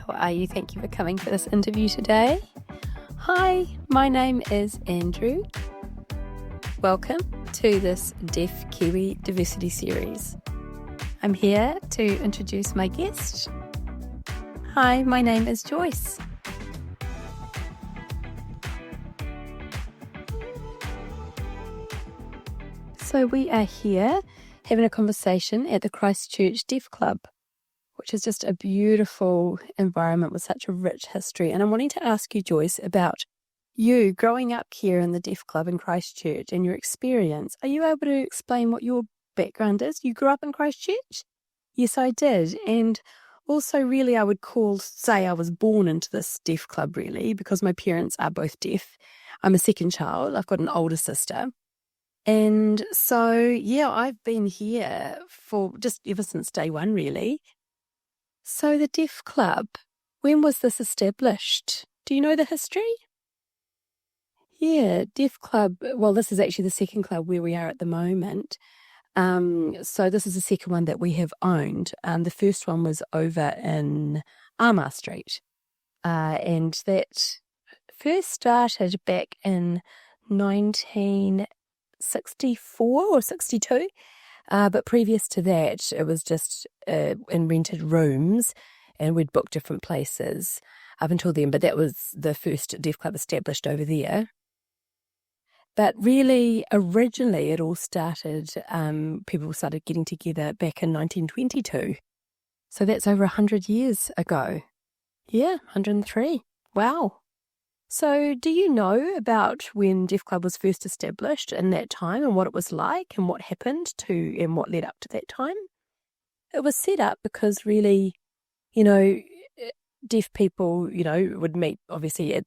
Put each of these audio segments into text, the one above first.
How are you? Thank you for coming for this interview today. Hi, my name is Andrew. Welcome to this Deaf Kiwi Diversity Series. I'm here to introduce my guest. Hi, my name is Joyce. So we are here having a conversation at the Christchurch Deaf Club, which is just a beautiful environment with such a rich history. And I'm wanting to ask you, Joyce, about you growing up here in the Deaf Club in Christchurch and your experience. Are you able to explain what your background is? You grew up in Christchurch? Yes, I did. And also really I would say I was born into this Deaf Club really because my parents are both deaf. I'm a second child. I've got an older sister. And so, yeah, I've been here for just ever since day one, really. So the Deaf Club, when was this established? Do you know the history? Yeah, Deaf Club, well, this is actually the second club where we are at the moment. So this is the second one that we have owned. The first one was over in Armour Street. And that first started back in 1964 or 62. But previous to that, it was just in rented rooms and we'd book different places up until then. But that was the first Deaf Club established over there. But really, originally, it all started, people started getting together back in 1922. So that's over 100 years ago. Yeah, 103. Wow. So do you know about when Deaf Club was first established in that time and what it was like and what happened to and what led up to that time? It was set up because really, deaf people, would meet obviously at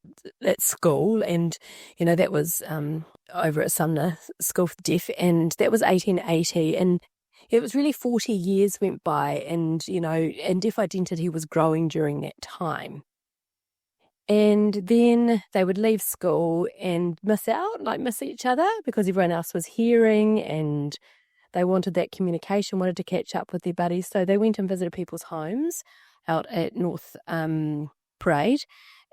school and, that was over at Sumner School for the Deaf and that was 1880 and it was really 40 years went by and, and deaf identity was growing during that time. And then they would leave school and miss each other because everyone else was hearing and they wanted that communication, wanted to catch up with their buddies. So they went and visited people's homes out at North Parade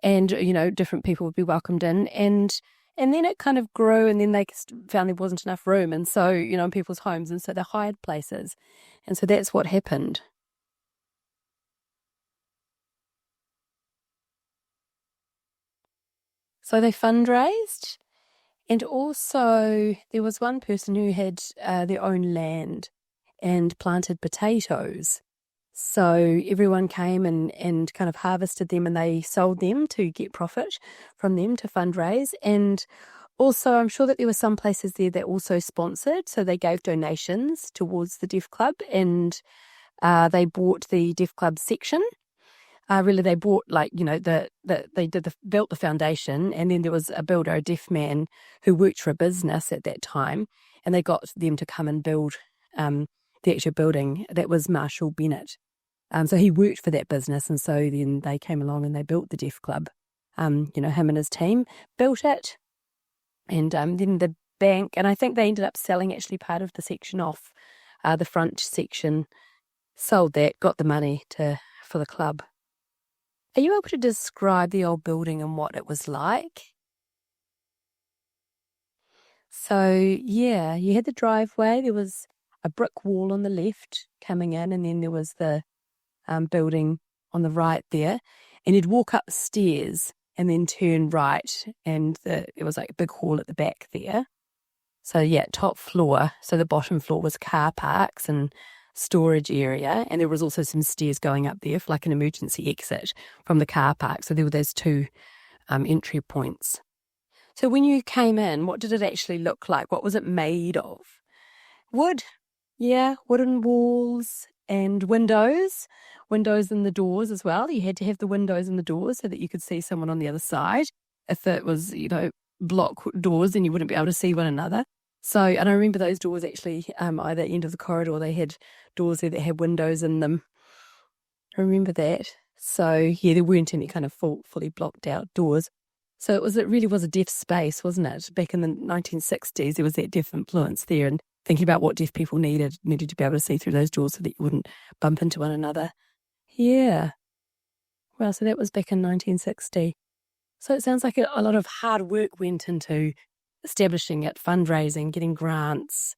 and, different people would be welcomed in. And then it kind of grew and then they found there wasn't enough room. And so, in people's homes. And so they hired places. And so that's what happened. So they fundraised, and also there was one person who had their own land and planted potatoes. So everyone came and kind of harvested them and they sold them to get profit from them to fundraise. And also I'm sure that there were some places there that also sponsored, so they gave donations towards the Deaf Club and they bought the Deaf Club section. Really, they bought built the foundation, and then there was a builder, a deaf man, who worked for a business at that time, and they got them to come and build the actual building. That was Marshall Bennett. So he worked for that business, and so then they came along and they built the Deaf Club. Him and his team built it, and then the bank, and I think they ended up selling actually part of the section off, the front section, sold that, got the money for the club. Are you able to describe the old building and what it was like? So, yeah, you had the driveway. There was a brick wall on the left coming in, and then there was the building on the right there. And you'd walk upstairs and then turn right, and it was like a big hall at the back there. So, yeah, top floor. So the bottom floor was car parks and storage area, and there was also some stairs going up there for like an emergency exit from the car park. So there were those two entry points. So when you came in, what did it actually look like? What was it made of? Wood. Yeah, wooden walls and windows in the doors as well. You had to have the windows in the doors so that you could see someone on the other side. If it was, block doors, then you wouldn't be able to see one another. So, and I remember those doors actually, either end of the corridor, they had doors there that had windows in them. I remember that. So, yeah, there weren't any kind of fully blocked out doors. So it really was a deaf space, wasn't it? Back in the 1960s, there was that deaf influence there, and thinking about what deaf people needed to be able to see through those doors so that you wouldn't bump into one another. Yeah. Wow, so that was back in 1960. So it sounds like a lot of hard work went into establishing it, fundraising, getting grants,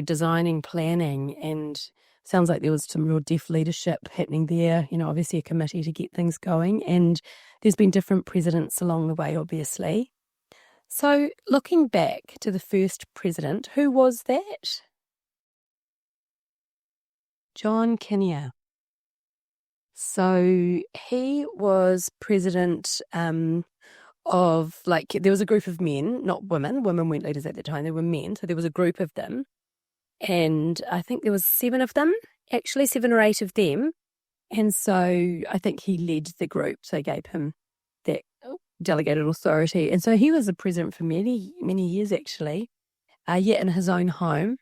designing, planning, and sounds like there was some real deaf leadership happening there, obviously a committee to get things going, and there's been different presidents along the way, obviously. So looking back to the first president, who was that? John Kinnear. So he was president of, there was a group of men, not women. Women weren't leaders at the time, they were men. So there was a group of them. And I think there was 7 of them, actually 7 or 8 of them. And so I think he led the group. So gave him that delegated authority. And so he was the president for many, many years, actually. In his own home.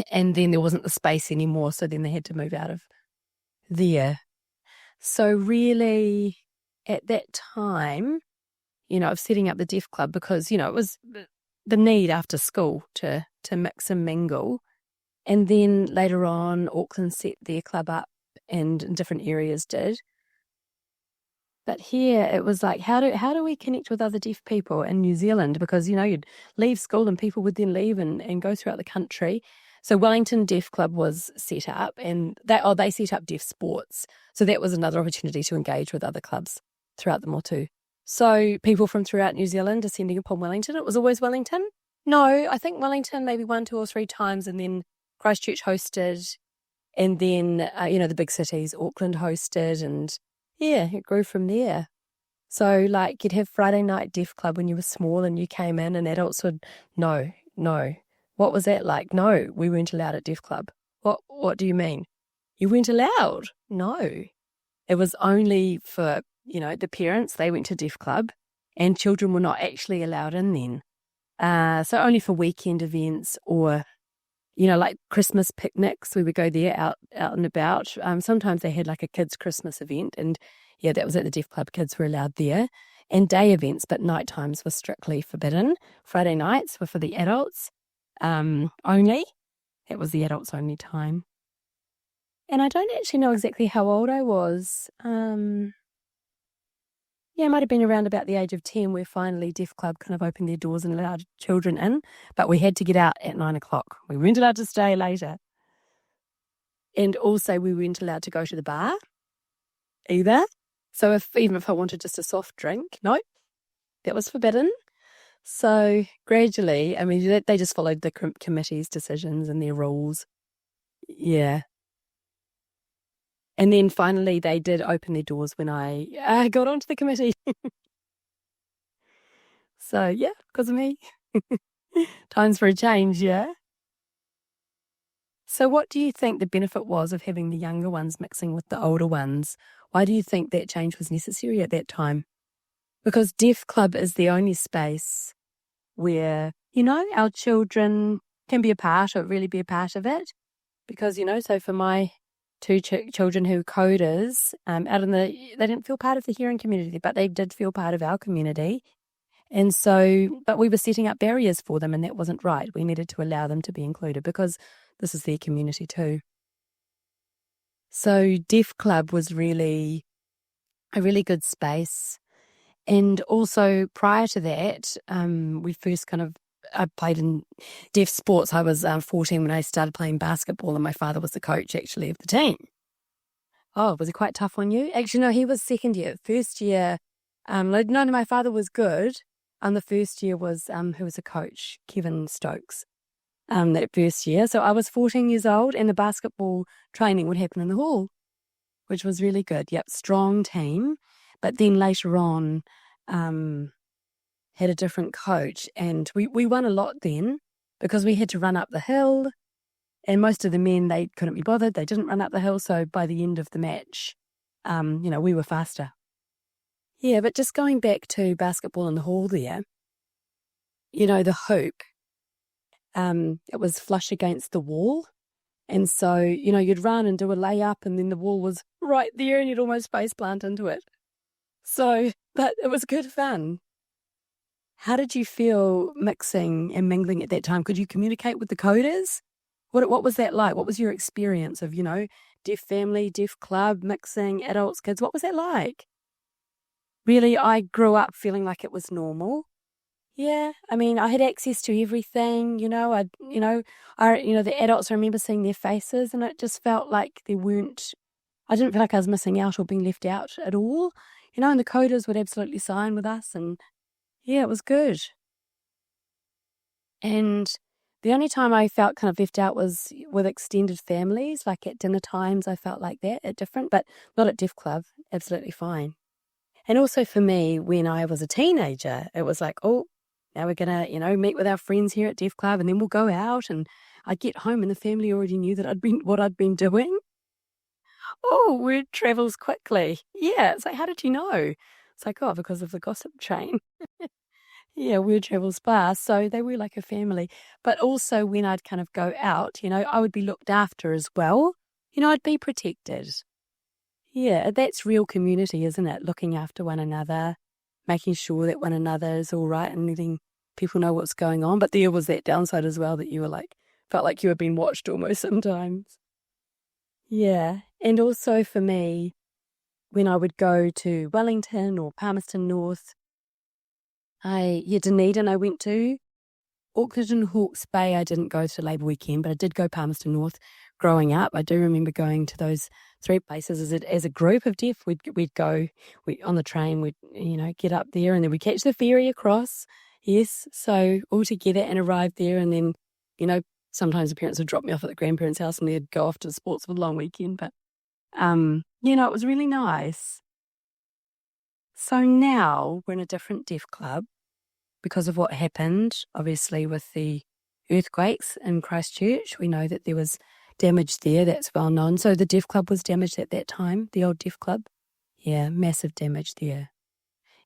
And then there wasn't the space anymore. So then they had to move out of there. So really, at that time, of setting up the Deaf Club, because, it was the need after school to mix and mingle. And then later on, Auckland set their club up and different areas did. But here it was like, how do we connect with other deaf people in New Zealand? Because, you'd leave school and people would then leave and go throughout the country. So Wellington Deaf Club was set up, and they set up deaf sports. So that was another opportunity to engage with other clubs throughout the motu. So people from throughout New Zealand descending upon Wellington. It was always Wellington? No, I think Wellington maybe 1, 2 or 3 times, and then Christchurch hosted, and then, the big cities, Auckland hosted, and yeah, it grew from there. So you'd have Friday night Deaf Club when you were small and you came in, and adults would, no. What was that like? No, we weren't allowed at Deaf Club. What do you mean? You weren't allowed? No. It was only for, the parents, they went to Deaf Club, and children were not actually allowed in then. So only for weekend events or, like Christmas picnics, we would go there out and about. Sometimes they had like a kids' Christmas event, and yeah, that was at the Deaf Club. Kids were allowed there. And day events, but night times were strictly forbidden. Friday nights were for the adults only. It was the adults only time. And I don't actually know exactly how old I was. It might have been around about the age of 10 where finally Deaf Club kind of opened their doors and allowed children in. But we had to get out at 9 o'clock. We weren't allowed to stay later. And also we weren't allowed to go to the bar either. So even if I wanted just a soft drink, no, that was forbidden. So gradually, they just followed the committee's decisions and their rules. Yeah. And then finally they did open their doors when I got onto the committee. So yeah, because of me. Times for a change, yeah. So what do you think the benefit was of having the younger ones mixing with the older ones? Why do you think that change was necessary at that time? Because Deaf Club is the only space where, our children can be a part or really be a part of it. Because, so for my 2 children who are coders, they didn't feel part of the hearing community, but they did feel part of our community. And so, but we were setting up barriers for them, and that wasn't right. We needed to allow them to be included because this is their community too. So Deaf Club was really a really good space. And also prior to that, we first I played in deaf sports. I was 14 when I started playing basketball, and my father was the coach actually of the team. Oh, was he quite tough on you? Actually, no, he was second year. First year, no, my father was good. The first year was, who was a coach? Kevin Stokes. That first year. So I was 14 years old, and the basketball training would happen in the hall, which was really good. Yep, strong team. But then later on, had a different coach, and we won a lot then because we had to run up the hill, and most of the men, they couldn't be bothered. They didn't run up the hill. So by the end of the match, we were faster. Yeah, but just going back to basketball in the hall there, the hoop, it was flush against the wall. And so, you'd run and do a layup, and then the wall was right there and you'd almost face plant into it. So, but it was good fun. How did you feel mixing and mingling at that time? Could you communicate with the coders? What was that like? What was your experience of, deaf family, deaf club, mixing adults, kids. What was that like? Really, I grew up feeling like it was normal. Yeah, I mean, I had access to everything, the adults, I remember seeing their faces and it just felt like I didn't feel like I was missing out or being left out at all, and the coders would absolutely sign with us and yeah, it was good. And the only time I felt kind of left out was with extended families, like at dinner times I felt like that at different, but not at Deaf Club, absolutely fine. And also for me, when I was a teenager, it was like, oh, now we're going to, meet with our friends here at Deaf Club and then we'll go out and I'd get home and the family already knew that what I'd been doing. Oh, word travels quickly. Yeah, it's like, how did you know? It's like, oh, because of the gossip chain. Yeah, word travels fast. So they were like a family. But also when I'd kind of go out, I would be looked after as well. I'd be protected. Yeah, that's real community, isn't it? Looking after one another, making sure that one another is all right and letting people know what's going on. But there was that downside as well that you were like, felt like you were being watched almost sometimes. Yeah. And also for me, when I would go to Wellington or Palmerston North, Dunedin I went to. Auckland and Hawke's Bay I didn't go to Labour Weekend, but I did go Palmerston North growing up. I do remember going to those three places as a group of deaf. We'd go on the train, we'd get up there and then we'd catch the ferry across. Yes, so all together and arrive there and then, sometimes the parents would drop me off at the grandparents' house and they'd go off to sports for the long weekend. But, it was really nice. So now we're in a different deaf club because of what happened, obviously, with the earthquakes in Christchurch. We know that there was damage there. That's well known. So the deaf club was damaged at that time, the old deaf club. Yeah, massive damage there.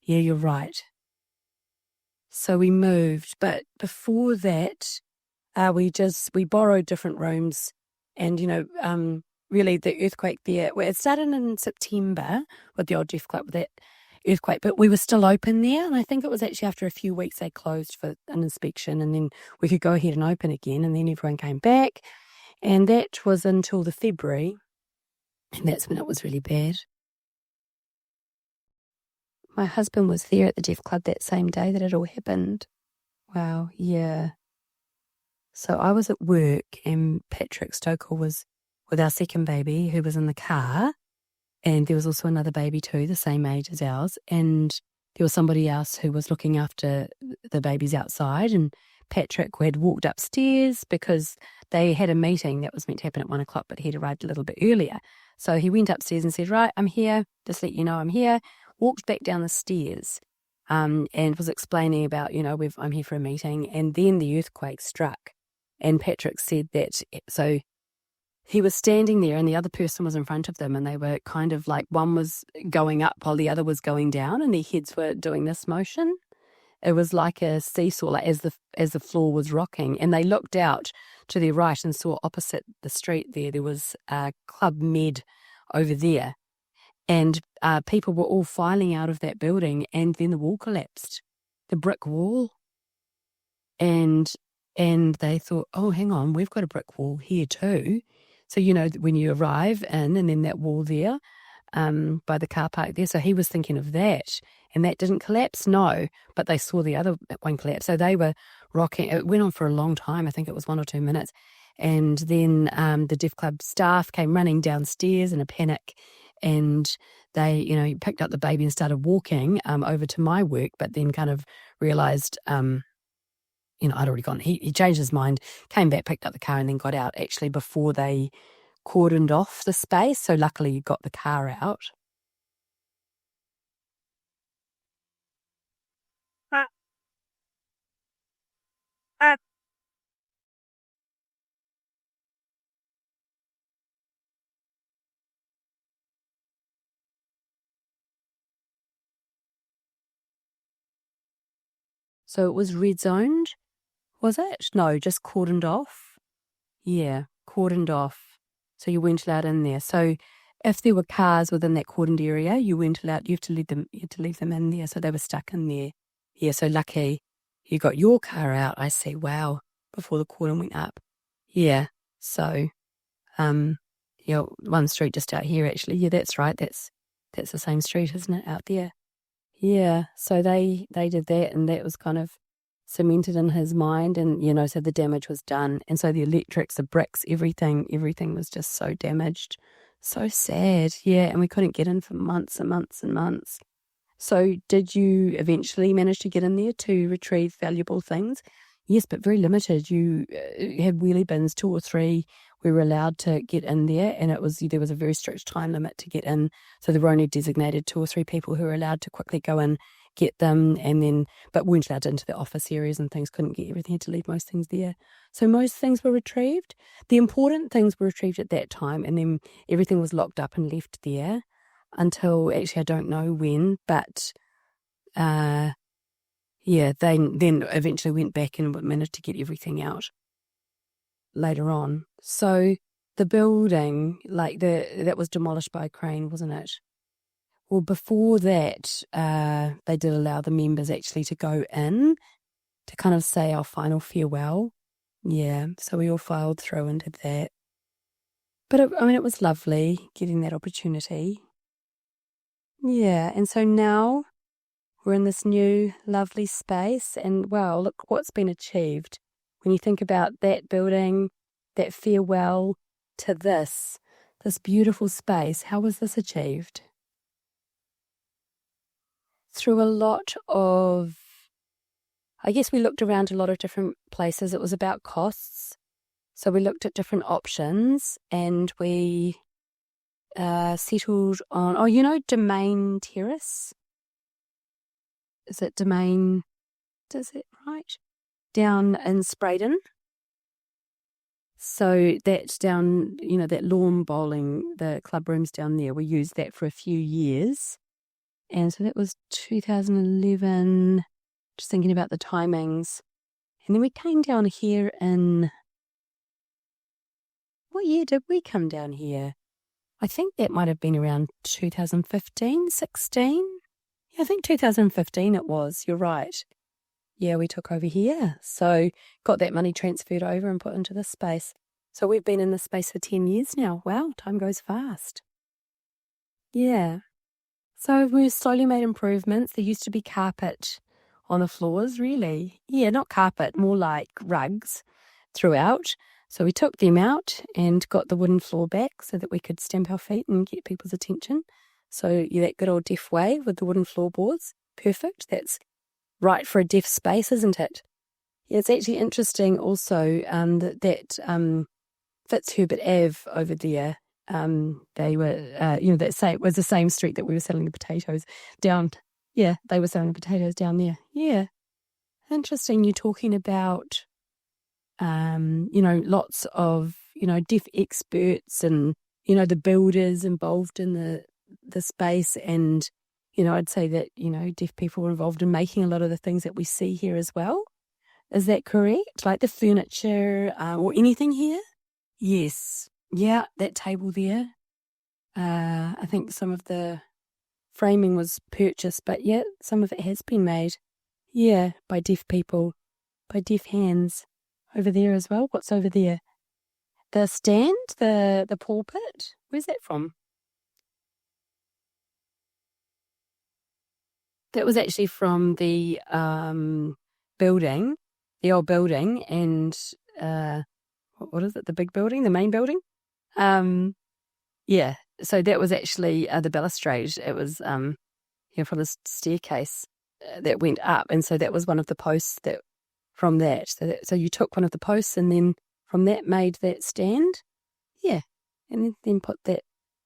Yeah, you're right. So we moved. But before that, we borrowed different rooms and, really the earthquake there, it started in September with the old deaf club, with that earthquake, but we were still open there. And I think it was actually after a few weeks they closed for an inspection and then we could go ahead and open again. And then everyone came back. And that was until the February. And that's when it was really bad. My husband was there at the deaf club that same day that it all happened. Wow, yeah. So I was at work and Patrick Stoker was with our second baby who was in the car. And there was also another baby too, the same age as ours. And there was somebody else who was looking after the babies outside. And Patrick had walked upstairs because they had a meeting that was meant to happen at 1 o'clock, but he'd arrived a little bit earlier. So he went upstairs and said, right, I'm here. Just let you know I'm here. Walked back down the stairs and was explaining about, I'm here for a meeting. And then the earthquake struck. And Patrick said that, so he was standing there and the other person was in front of them and they were kind of like, one was going up while the other was going down and their heads were doing this motion. It was like a seesaw, like as the floor was rocking, and they looked out to their right and saw opposite the street there was Club Med over there, and people were all filing out of that building, and then the wall collapsed, the brick wall, and they thought, oh, hang on, we've got a brick wall here too. So when you arrive in, and then that wall there. By the car park there. So he was thinking of that. And that didn't collapse? No. But they saw the other one collapse. So they were rocking. It went on for a long time. I think it was 1 or 2 minutes. And then the Deaf Club staff came running downstairs in a panic. And they, picked up the baby and started walking over to my work, but then kind of realised, I'd already gone. He changed his mind, came back, picked up the car and then got out actually before they cordoned off the space, so luckily you got the car out. So it was red zoned, was it? No, just cordoned off. Yeah, cordoned off. So you weren't allowed in there. So if there were cars within that cordoned area, you weren't allowed. You had to leave them in there. So they were stuck in there. Yeah. So lucky you got your car out. I see. Wow. Before the cordon went up. Yeah. So, one street just out here, actually. Yeah, that's right. That's the same street, isn't it, out there? Yeah. So they did that, and that was kind of cemented in his mind, and so the damage was done, and so the electrics, the bricks, everything was just so damaged. So sad. Yeah, and we couldn't get in for months and months and months. So did you eventually manage to get in there to retrieve valuable things? Yes, but very limited. You had wheelie bins, 2 or 3. We were allowed to get in there, and there was a very strict time limit to get in. So there were only designated 2 or 3 people who were allowed to quickly go in, get them, but weren't allowed into the office areas and things. Couldn't get everything, had to leave most things there. So most things were retrieved. The important things were retrieved at that time, and then everything was locked up and left there until, actually I don't know when, but they then eventually went back and managed to get everything out later on. So the building, that was demolished by a crane, wasn't it? Well, before that, they did allow the members actually to go in to kind of say our final farewell. Yeah, so we all filed through and did that. But it was lovely getting that opportunity. Yeah, and so now we're in this new lovely space, and wow, look what's been achieved. When you think about that building, that farewell, to this beautiful space, how was this achieved? Through a lot of, I guess we looked around a lot of different places. It was about costs. So we looked at different options, and we settled on, Domain Terrace. Is it Domain? Is it right? Down in Spraydon. So that's down, that lawn bowling, the club rooms down there, we used that for a few years. And so that was 2011, just thinking about the timings. And then we came down here what year did we come down here? I think that might have been around 2015, 16. Yeah, I think 2015 it was, you're right. Yeah, we took over here. So got that money transferred over and put into this space. So we've been in this space for 10 years now. Wow, time goes fast. Yeah. So we've slowly made improvements. There used to be carpet on the floors, really. Yeah, not carpet, more like rugs throughout. So we took them out and got the wooden floor back so that we could stamp our feet and get people's attention. So that good old deaf way with the wooden floorboards. Perfect. That's right for a deaf space, isn't it? Yeah, it's actually interesting also that Fitzherbert Ave over there, they were, it was the same street that we were selling the potatoes down. Yeah, they were selling the potatoes down there. Yeah. Interesting. You're talking about, lots of, deaf experts and, the builders involved in the space. And, I'd say that, deaf people were involved in making a lot of the things that we see here as well. Is that correct? Like the furniture or anything here? Yes. Yeah, that table there. I think some of the framing was purchased, but yeah, some of it has been made. Yeah, by deaf people, by deaf hands. Over there as well. What's over there? The stand, the pulpit. Where's that from? That was actually from the building, the old building, and what is it? The big building, the main building. Yeah. So that was actually the balustrade. It was from the staircase that went up, and so that was one of the posts that from that. So you took one of the posts, and then from that made that stand. Yeah, and then put that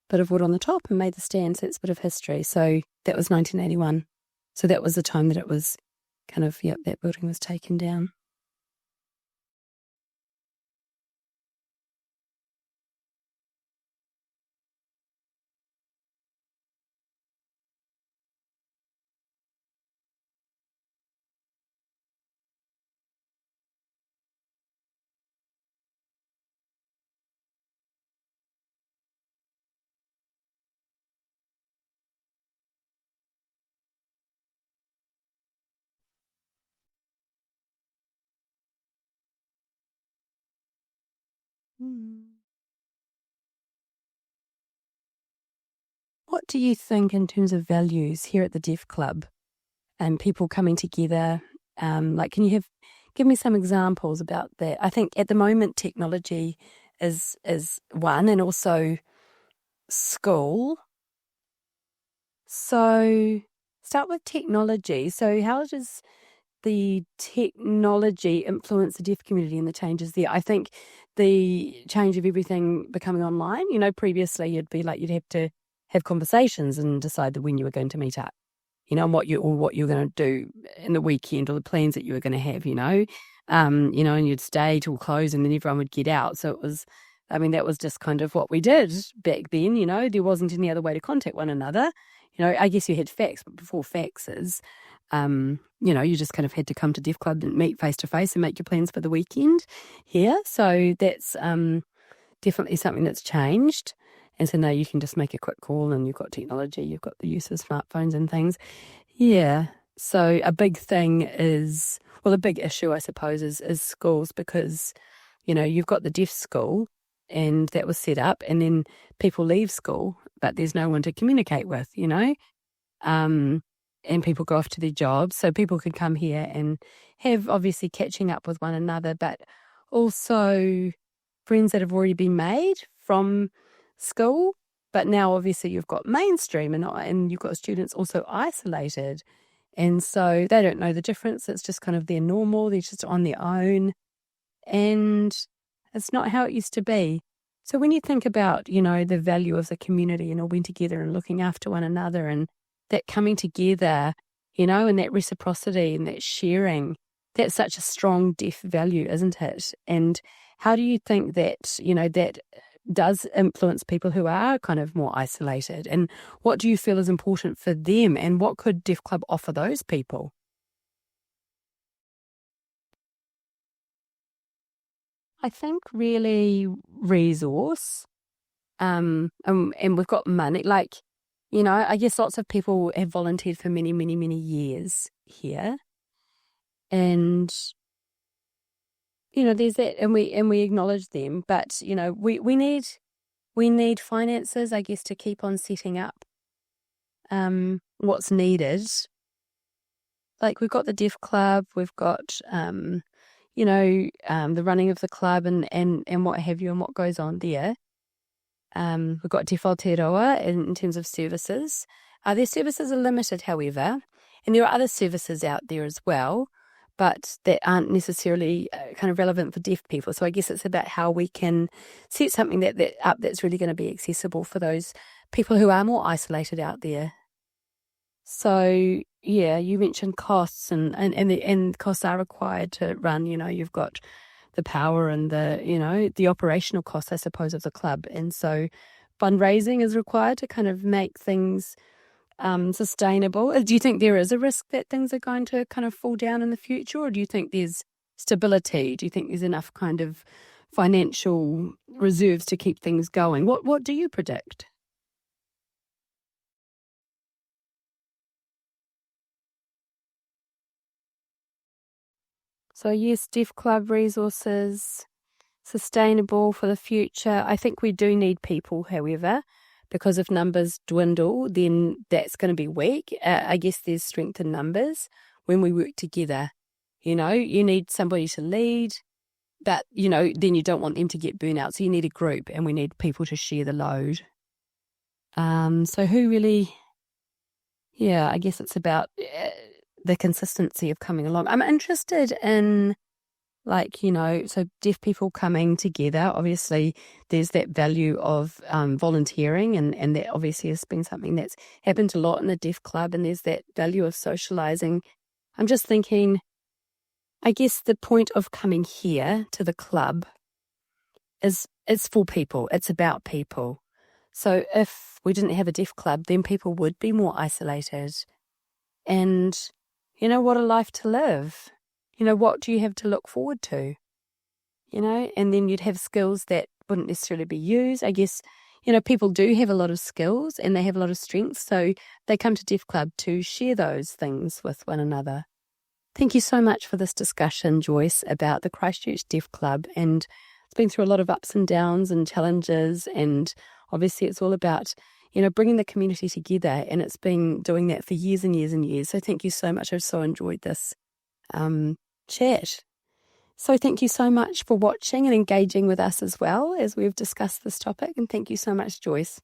bit of wood on the top and made the stand. So it's a bit of history. So that was 1981. So that was the time that it was kind of, that building was taken down. Mm. what do you think in terms of values here at the Deaf Club and people coming together? Can you give me some examples about that? I think at the moment technology is one, and also school. So start with technology. So how does the technology influence the deaf community and the changes there? I think the change of everything becoming online, previously you'd have to have conversations and decide when you were going to meet up, and what you're going to do in the weekend, or the plans that you were going to have, and you'd stay till close and then everyone would get out. So it was, that was just kind of what we did back then, there wasn't any other way to contact one another. I guess you had fax, but before faxes, you just kind of had to come to Deaf Club and meet face to face and make your plans for the weekend here. So that's definitely something that's changed. And so now you can just make a quick call, and you've got technology, you've got the use of smartphones and things. Yeah. So a big thing is, a big issue, I suppose, is schools, because, you've got the deaf school and that was set up, and then people leave school, but there's no one to communicate with, and people go off to their jobs. So people can come here and have obviously catching up with one another, but also friends that have already been made from school. But now obviously you've got mainstream, and you've got students also isolated. And so they don't know the difference. It's just kind of their normal. They're just on their own. And it's not how it used to be. So when you think about, the value of the community and all being together and looking after one another, and that coming together, and that reciprocity and that sharing, that's such a strong deaf value, isn't it? And how do you think that, that does influence people who are kind of more isolated? And what do you feel is important for them? And what could Deaf Club offer those people? I think really resource, and we've got money. I guess lots of people have volunteered for many, many, many years here, and there's that, and we acknowledge them. But we need finances, I guess, to keep on setting up what's needed. Like, we've got the Deaf Club, we've got the running of the club and what have you, and what goes on there. We've got Te Aotearoa in terms of services. Their services are limited, however, and there are other services out there as well, but that aren't necessarily kind of relevant for deaf people. So I guess it's about how we can set something that up that's really going to be accessible for those people who are more isolated out there. So yeah, you mentioned costs, and costs are required to run. You've got the power and the operational costs, I suppose, of the club, and so fundraising is required to kind of make things sustainable. Do you think there is a risk that things are going to kind of fall down in the future, or do you think there's stability? Do you think there's enough kind of financial reserves to keep things going? What do you predict? So yes, Deaf Club resources, sustainable for the future. I think we do need people, however, because if numbers dwindle, then that's going to be weak. I guess there's strength in numbers when we work together. You need somebody to lead, but, then you don't want them to get burnout. So you need a group, and we need people to share the load. So who really, I guess it's about the consistency of coming along. I'm interested in, so deaf people coming together. Obviously, there's that value of volunteering, and that obviously has been something that's happened a lot in the Deaf Club, and there's that value of socialising. I'm just thinking, I guess the point of coming here to the club is it's for people. It's about people. So if we didn't have a Deaf Club, then people would be more isolated. And what a life to live. What do you have to look forward to? And then you'd have skills that wouldn't necessarily be used. I guess, people do have a lot of skills and they have a lot of strengths. So they come to Deaf Club to share those things with one another. Thank you so much for this discussion, Joyce, about the Christchurch Deaf Club. And it's been through a lot of ups and downs and challenges. And obviously it's all about, bringing the community together, and it's been doing that for years and years and years. So thank you so much. I've so enjoyed this chat. So thank you so much for watching and engaging with us as well as we've discussed this topic. And thank you so much, Joyce.